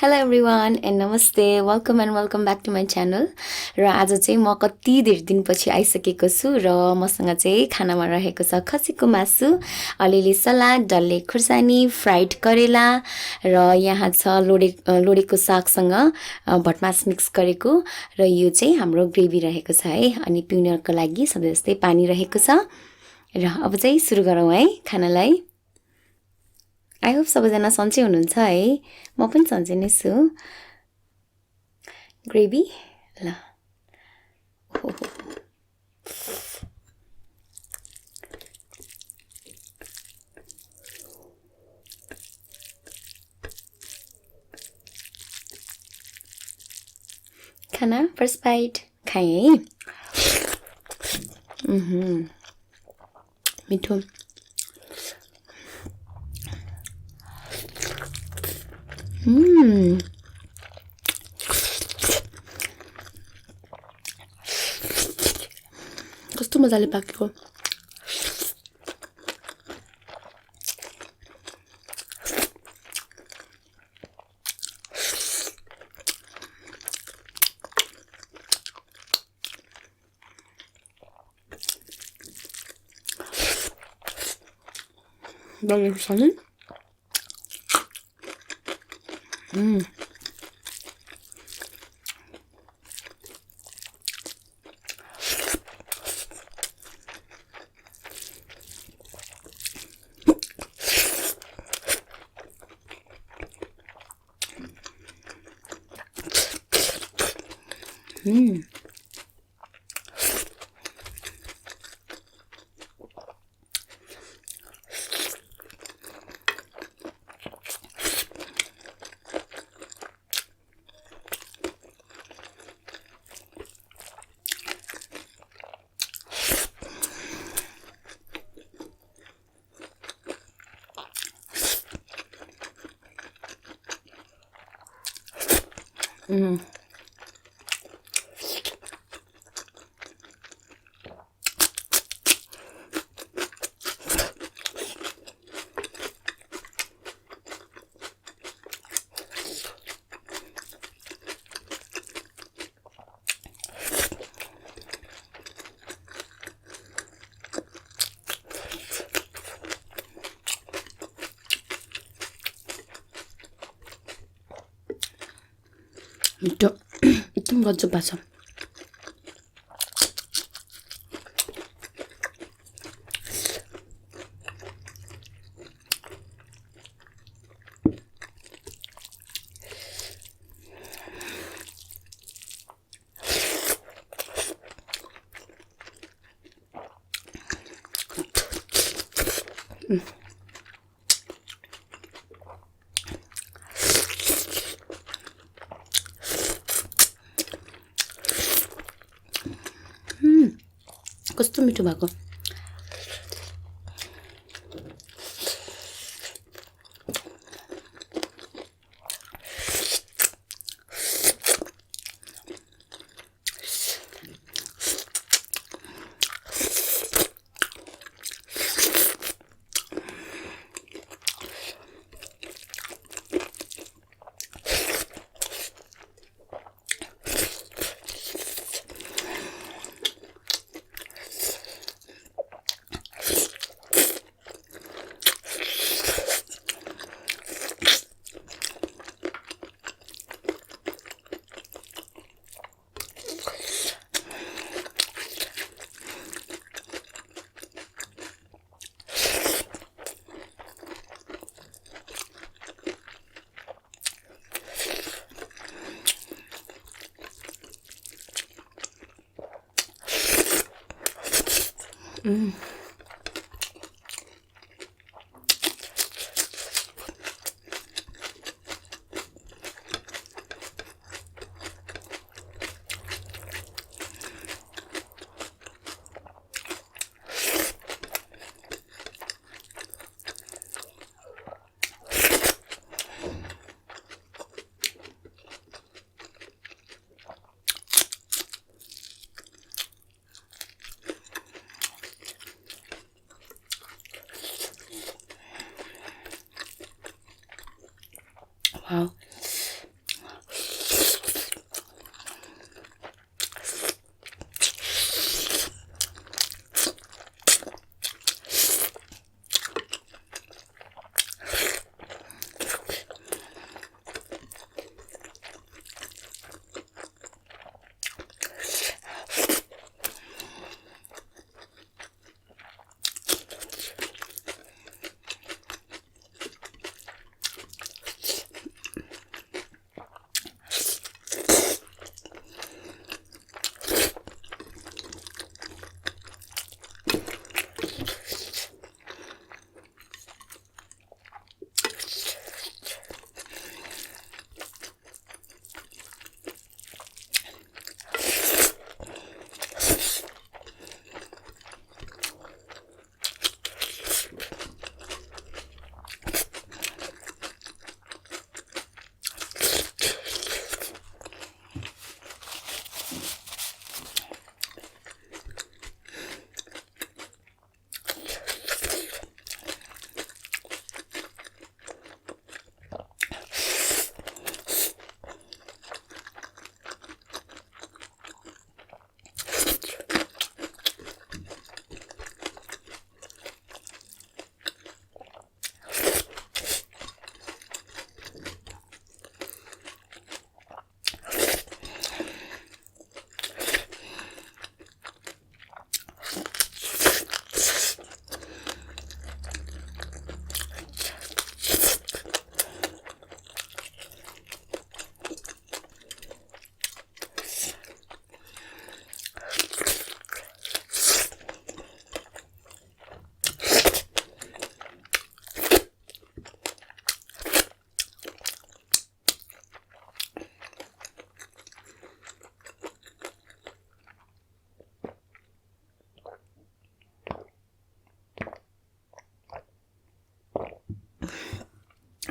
Hello everyone and namaste. Welcome back to my channel. र आज चाहिँ म कति धेरै दिनपछि आइसकेको छु र मसँग चाहिँ खानामा रहेको छ खसीको मासु, अलिअलि सलाद, डल्ले खुर्सानी, फ्राइड करेला र यहाँ छ लोडेको सागसँग भटमास मिक्स गरेको र यो चाहिँ हाम्रो ग्रेभी रहेको छ है। अनि पिउनको लागि सधैँ जस्तै पानी रहेको छ र अब चाहिँ सुरु गरौँ है खानालाई। आई होप सबैजना सन्चै हुनुहुन्छ है। म पनि सन्चै नै छु। ग्रेभी ल खाना फर्स्ट बाइट खाएँ है। मिठो। कस्तो मजाले पाकेको। डल्ले खुर्सानी। मिठो एकदम गजब छ। कस्तो मिठो भएको।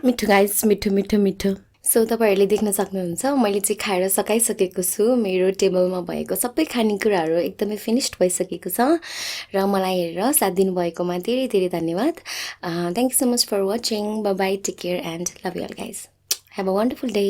मिठो गाइस, मिठो मिठो मिठो। सो तपाईँहरूले देख्न सक्नुहुन्छ मैले चाहिँ खाएर सकाइसकेको छु। मेरो टेबलमा भएको सबै खानेकुराहरू एकदमै फिनिस्ड भइसकेको छ र मलाई हेरेर साथ दिनुभएकोमा धेरै धेरै धन्यवाद। Thank you so much for watching. Bye bye, take care and love you all guys. Have a wonderful day.